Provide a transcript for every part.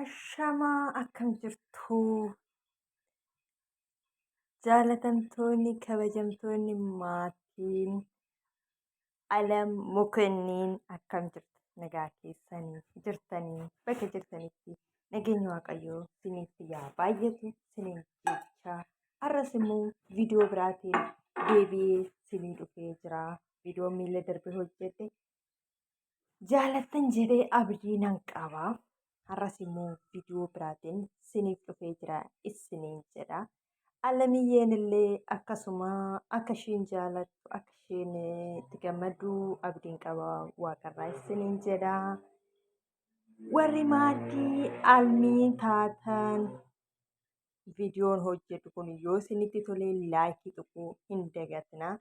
Ashamaa akkam jirtu jaalatamtoonni kabajamtoonni maatiin alam mukenniin akkam jirtu nagaa keessanii jirtanii bakka jirtanitti nageenya waaqayyoo siniif yaa baay'atu siniin jechaa har'as immoo viidiyoo biraatiin deebi'ee sinii dhufee jira. Viidiyoo miila darbe hojjete jaalattan jedhee abdii nan qaba. Har'as immoo viidiyoo biraatiin siniif dhufee jira isiniin jedha. Alamiyyeen illee akkasuma akka isheen jaalattu akka isheen itti gammaddu abdiin qaba waaqarraa isiniin jedha. Warri maatii almii taatan viidiyoon hojjetu kun yoo isinitti tolee laayikii tuquu hin dagatinaa.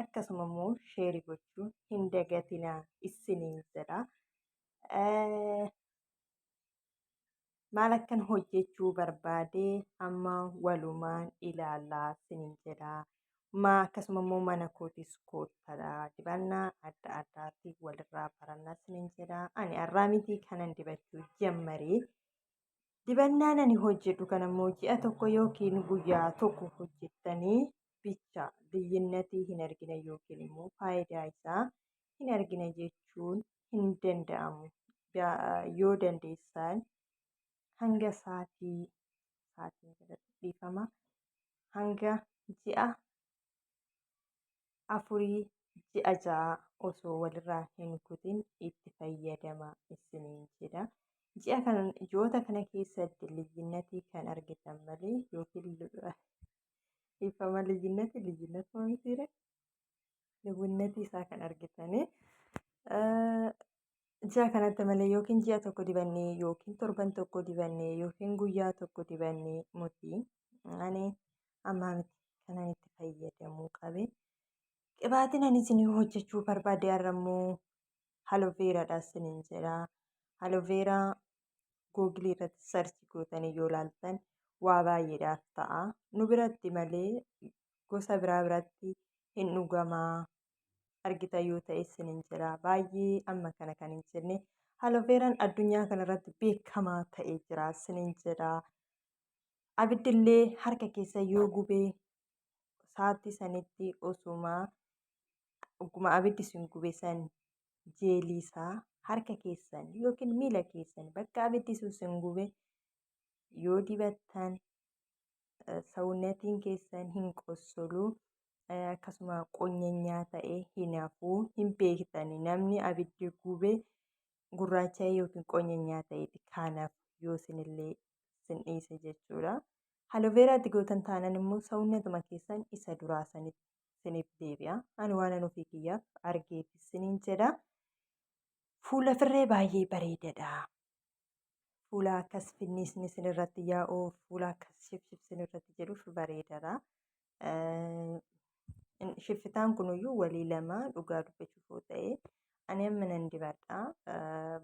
Akkasuma immoo sheerii gochuu hin dagatinaa isiniin jedha. Maal akkan hojjechuu barbaade amma walumaan ilaalaa isiniin jedha. Akkasuma immoo mana kootis koottadha dibannaa adda addaatti walirraa barannaa isiniin jedha. Ani har'aa miti kanan dibachuu jammaree dibannaan ani hojjedhu kana immoo ji'a tokko yookiin guyyaa tokko hojjettanii bicha liyyinnatii hin argine yookiin immoo faayidaa isaa hin argine jechuun hin danda'amu. Yoo dandeessan hanga sa'aatiin dhiifama hanga ji'a afurii ji'a ja'a osoo walirraa hin kutin itti fayyadama isiniin jedha. Ji'oota kana keessatti liyyinnatii kan argitan malee yookiin dhiifama liyyinnatii mitiire liyyinnatii isaa kan argitanii ji'a kanatti malee yookiin ji'a tokko dibannee yookiin torban tokko dibannee yookiin guyyaa tokko dibannee muti ani ammaa miti kanan itti fayyadamuu qabe. Qibaatiin ani isinii hojjechuu barbaade har'a immoo aloveeraadha isiniin jedha. Aloveeraa googilii irratti sarchi gootanii yoo ilaaltan waa baay'eedhaaf ta'a. Nu biratti malee gosa biraa biratti hin dhugamaa. Argitan yoo ta'e isiniin jira. Baay'ee amma kana kan hin jenne aloveeraan addunyaa kanarratti beekamaa ta'ee jira isiniin jedha. Abiddillee harka keessa yoo gubee sa'aatii sanitti oguma abiddi sun gube san jeeliisaa harka keessan yookiin miila keessan bakka abiddi sun gube yoo dibattan sawunnatiin keessan hin qossolu. Akkasuma qonyanyaa ta'ee hin hafuu hin beektani namni abiddi gube gurraacha yookiin qonyanyaa ta'eeti kanaaf yoo isinillee sin dhiise jechuudha. Aloveeraatti gootan taanan immoo sawunnatuma keessan isa duraa sanitti isiniif deebi'a. Ani waan ofii kiyyaaf argeeti isiniin jedha. Fuula firree baay'ee bareedaadha. Fuula akkas finniisni isinirratti yaa'u fuula akkas shibshib isinirratti jedhuuf bareedaadha. Shiffitaan kunuyyuu walii lama dhugaa dubbachuuf yoo ta'e ani amma nan dibadha.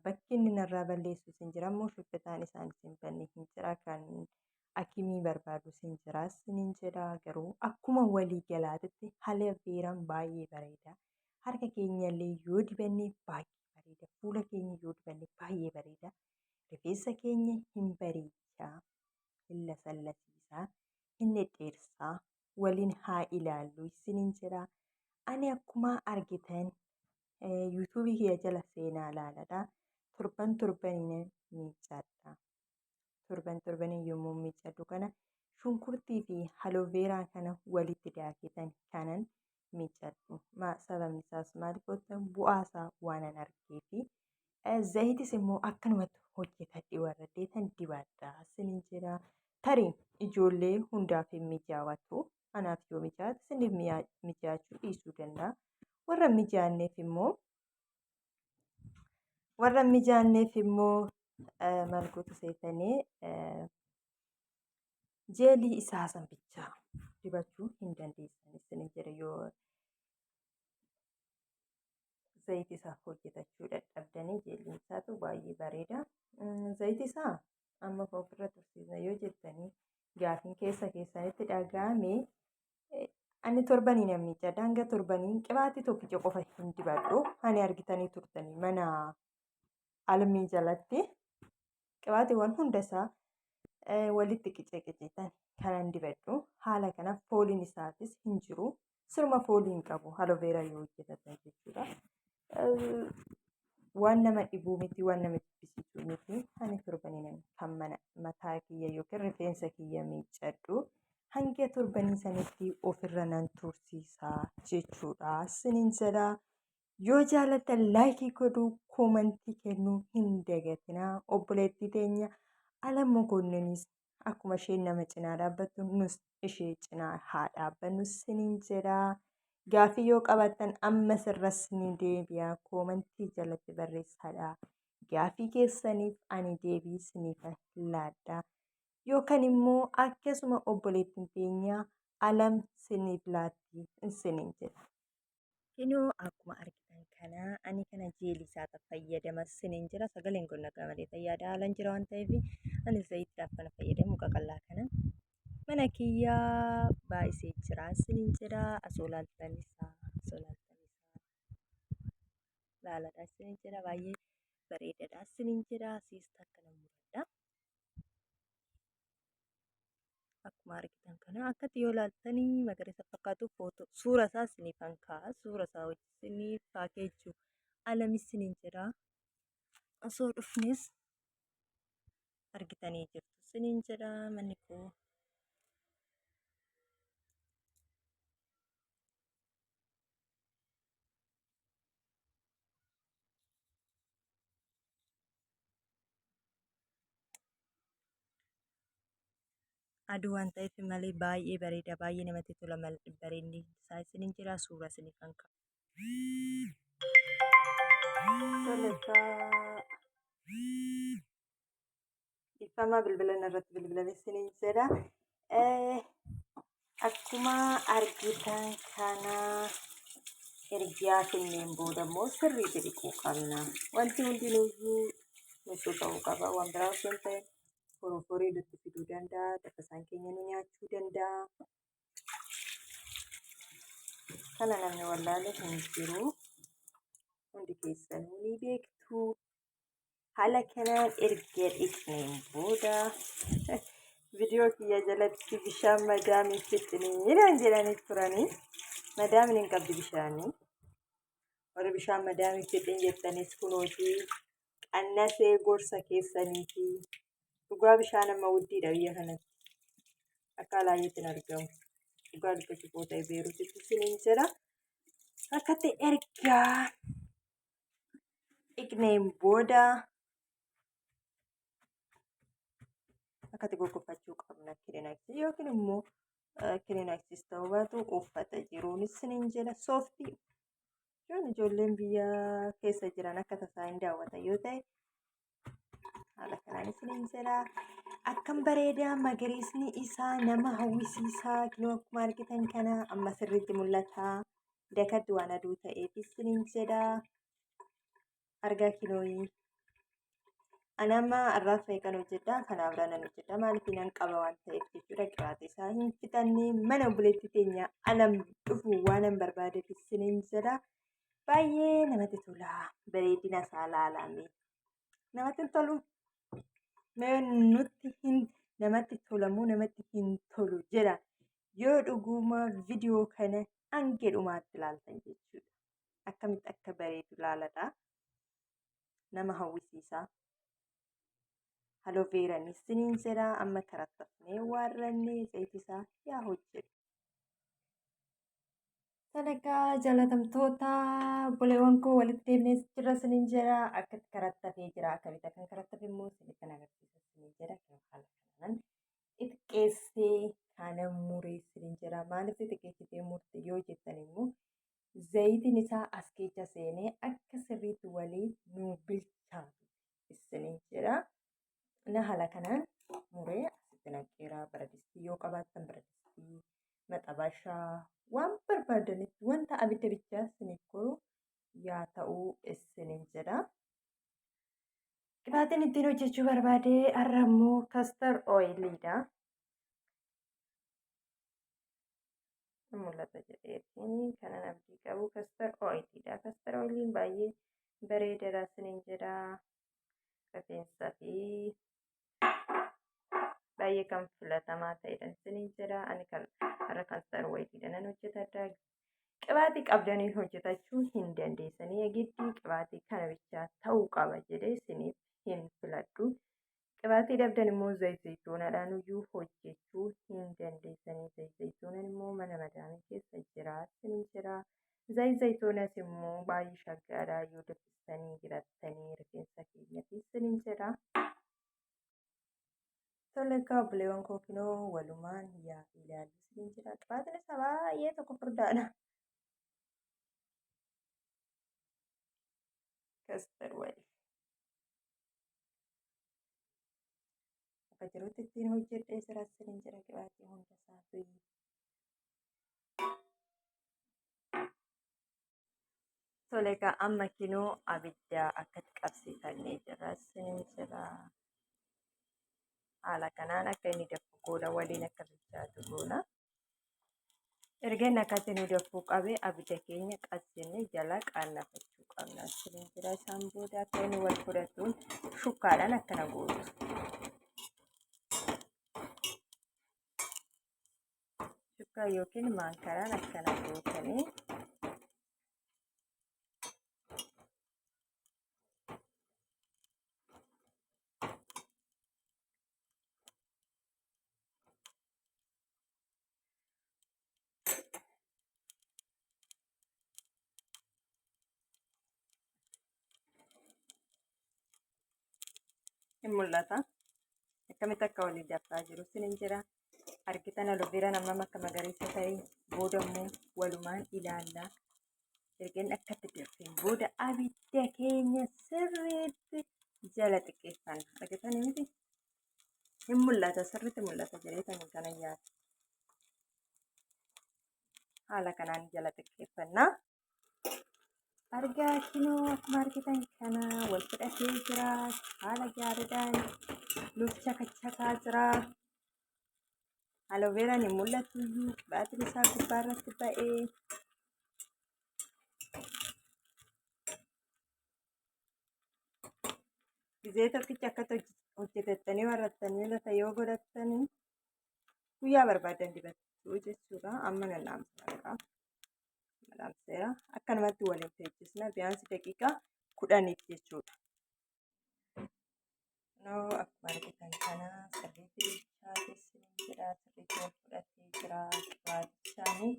Bakki inni narraa balleessu isin jira immoo shiffitaan isaan isin banne hin jira kan akimii barbaadu isin jira isiniin jedha. Garuu akkuma walii galaatitti aloveeraan baay'ee bareeda. Harka keenyallee yoo dibanne baay'ee bareeda. Fuula keenya yoo dibanne baay'ee bareeda. Rifeensa keenya hin bareecha, hin lasallasiisa, hin dhedheersa. Waliin haa ilaallu isiniin jedha. Ani akkuma argitan yuutuubii kiyya jala seenaa ilaaladha. Torban torbaniin miiccadha. Torban torbaniin yommuu miiccadhu kana shunkurtii fi aloveeraa kana walitti daakitan kanan miiccadhu. Sababni isaas maaliif bu'aasaa waanan argeefi zayitis immoo akkanumatti hojjetadhe warra deetan dibadha isiniin jedha. Tarii ijoollee hundaaf hin mijaawatu. Anaaf yoo mijaate isiniif mijaachuu dhiisuu danda'a. Warra mijaanneef immoo maal gootu seetanii jeelii isaa san bichaa dibachuu hin dandeessan isiniin jedha yoo zayita isaa hojjetachuu dadhabdanii jeeliin isaatu baay'ee bareeda. Zayiti isaa amma ofirra tursiisna yoo jettanii gaafiin keessanitti dhaga'ame ani torbanii nan miiccadha. Hanga torbanii qibaatii tokkicha qofa hin dibadhu. Ani argitanii turtanii mana almii jalatti Qibaatiiwwan hundasaa walitti qicceetan kanan dibadhu. Haala kanaaf fooliin isaatis hin jiru. Sirma foolii hin qabu aloveeraa yoo hojjetatan jechuudha. Waan nama dhibuu miti, waan nama jibbisiisuu miti. Ani torbaniin kan mataa kiyya yookiin rifeensa kiyya miiccadhu hanga torbanii sanitti ofirra nan tursiisa jechuudha. Isiniin jedha. Yoo jaallattan laayikii godhuu, koomentii kennuu hin dagatinaa. Obboleettii teenya Alam Mokonninis akkuma isheen nama cinaa dhaabbattu nus ishee cinaa haa dhaabbannu isiniin jedha. Gaaffii yoo qabaattan ammas irras ni deebi'a. Koomentii jalatti barreessadha. Gaaffii keessaniif ani deebii isiniif laadha. Yookaan immoo akkasuma obboleettiin teenya Alam isiniif laatti isiniin jedha. Kunoo akkuma argitan kana ani kana jeelisaadhaaf fayyadama isiniin jira. Sagaleen kun nagaa malee fayyadaa haalan jira waan ta'eef ani zayitiidhaaf kana fayyadamu qaqallaa kana. Mana kiyyaa baay'isee jira isiniin jedha. Asoo laaltan isaa laaladha isiniin jedha. Baay'ee bareedaadha isiniin jedha. Siista akkana muradha. Akkuma argitan kana akkatti yoo laaltanii magariisa fakkaatu suura isaa isiniif kaa'a. Suura isaa wajjin isiniif paakeejjuu Alam isiniin jedha. Osoo dhufnes argitanii jirtu isiniin jedha manni koo. Aduu waan ta'eef malee baay'ee bareeda, baay'ee namatti tola. Bareedni isaa isiniin jira. Suura isiniif kaa'a. Ifama bilbilan irratti bilbilame isiniin jedha. Akkuma argitan kana ergaa kenneen booda immoo sirriitti dhiquu qabna. Wanti hundinuyyuu nutti ta'uu qaba. Waan biraa osoo hin ta'in forooforii nutti fiduu danda'a. Dabbasaan keenya nu nyaachuu danda'a. Kana namni wallaalee hin jiru. Hundi keessanuu ni beektu. Haala kanaan erga dhiqneen booda viidiyoo kiyya jalatti bishaan madaamii fixinii jedhanii turanii. Madaamiin hin qabdi bishaanii. Warri bishaan madaamii fixin jettanis kunooti qannasee gorsa keessaniiti. Dhugaa bishaan amma wuddiidha biyya kanatti. Akka alaayyeetti hin argamu. Dhugaa dubbachuuf yoo ta'e beeruutti isiniin jedha. Akkatti ergaa dhiqneen booda akkatti goggoffachuu qabna kiliinaksii yookiin immoo kiliinaksiis ta'uu baatu uffata jiruun isiniin jedha. Sooftii ijoolleen biyya keessa jiran akka tasaa hin daawwatan yoo ta'e haala kanaan isiniin jedha. Akkam bareedaa magariisni isaa nama hawwisiisaa. Kunoo akkuma argitan kana amma sirriitti mul'ata. Dakatti waan aduu ta'eef isiniin jedha. Argaa kinooyi. Anama arraafa kan hojjedha. Kanaaf ranan hojjedha. Maaliif nan qaba waan ta'eef jechuudha. Qiraata isaa hin fixannee mana obboleettii teenya Alam dhufu waanan barbaadeef isiniin jedha. Baay'ee namatti tola. Bareedina isaa laalame. Namatti hin tolu. Nutti hin namatti tolamu namatti hin tolu jedha. Yoo dhuguma viidiyoo kana hanga dhumaatti ilaaltan jechuudha. Akkamitti akka bareedu laaladha. Nama hawwisiisa. Aloveeraan isiniin jedha. Amma karattafnee warrannee zayitisaa yaa hojjetu. Sadakaa jaalatamtoota obboleewwan koo walitti deemnee jira isiniin jedha. Akkatti karattafee jira. Akkamitti akka karattafe immoo isinitti kan agarsiisu isiniin jedha. Haala kanaan xiqqeessee kana muree isiniin jedha. Maaliif xiqqeessitee murte yoo jettan immoo zayitiin isaa as keessa seenee akka sirriitti walii nu bilchaatu isiniin jedha. Na haala kanaan muree asitti naqeera. Biradistii yoo qabaattan biradistii, maxabashaa waan barbaadanitti wanta abidda bichaa isiniif goru yaa ta'uu isiniin jedha. Qibaatiin ittiin hojjechuu barbaade har'a immoo kastar ooyiliidha. Mul'ata jedheetiin kanan abdii qabu kastar ooyiliidha. Kastar ooyiliin baay'ee bareedaadha isiniin jedha. Rifeensaa fi baay'ee kan filatamaa ta'edha isiniin jira. Ani har'a kansar wayitiidhaan hojjetadha. Qibaatii qabdanii hojjetachuu hin dandeessanii eegiddi qibaatii kana bichaa ta'uu qaba jedhee isiniif hin filadhu. Qibaatii dhabdan immoo zayitoonadhaan iyyuu hojjechuu hin dandeessanii. Zayitoonaan immoo mana madaamii keessa jira isiniin jira. Zayitoonas immoo baay'ee shaggaadha yoo danfistanii dirattanii rifeensa keenyatti isiniin jira. Toleekaa obboleewwan koo kunoo walumaan yaa ilaallu isiniin jira. Qibaatiin isaa baay'ee tokko furdaadha. Kastar wayii. Akka jirutti ittiin hojjedhee jira isiniin jira qibaatii hunda isaatu. Toleekaa amma kunoo abidda akkatti qabsiifannee jira isiniin jira. Haala kanaan akka inni dafuu goona waliin akka bilchaatu goona. Erga inni akkatti nu dafuu qabe abidda keenya qabsiifnee jala qaannafachuu qabna isiniin jira. Isaan booda akka inni wal fudhatuun shukkaadhaan akkana gootu. Shukkaa yookiin maankaraan akkana gootanii hin mul'ata. Akkamitti akka waliin dafaa jiru isiniin jira. Argitan aloveeraan hammam akka magariisa ta'e booda immoo walumaan ilaalla. Erga inni akkatti dafeen booda abidda keenya sirriitti jala xiqqeeffanna. Argitanii miti? Hin mul'ata sirriitti mul'ata jedheetanii kana yaada. Haala kanaan jala xiqqeeffannaa. Argaa kunoo akkuma argitan kana wal fudhatee jira. Haala gaariidhaan nuuf chakachakaa jira. Aloveeraan hin mul'atu iyyuu qibaatiin isaa gubbaa irratti ba'ee. Gizee tokkicha akkatti hojjetattanii warrattanii lafa yoo godhattanii guyyaa barbaadan dibattuu jechuudha. Amma nanaamsa dhaamseera. Akkanumatti waliin teessisna biyaansi daqiiqaa 10 jechuudha. Akkuma argitan kana sirriitti bilchaatee isiniin jira. Sirriitti wal fudhatee jira qibaatichaanii.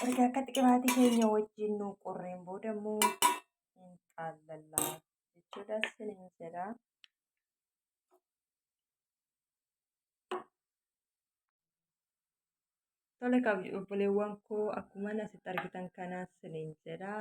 Erga akkatti qibaatii keenya wajjin nu qorreen booda immoo hin qaallallaa jechuudha isiniin jira. Toleekaa obboleewwan koo akkuma asitti argitan kana isiniin jira.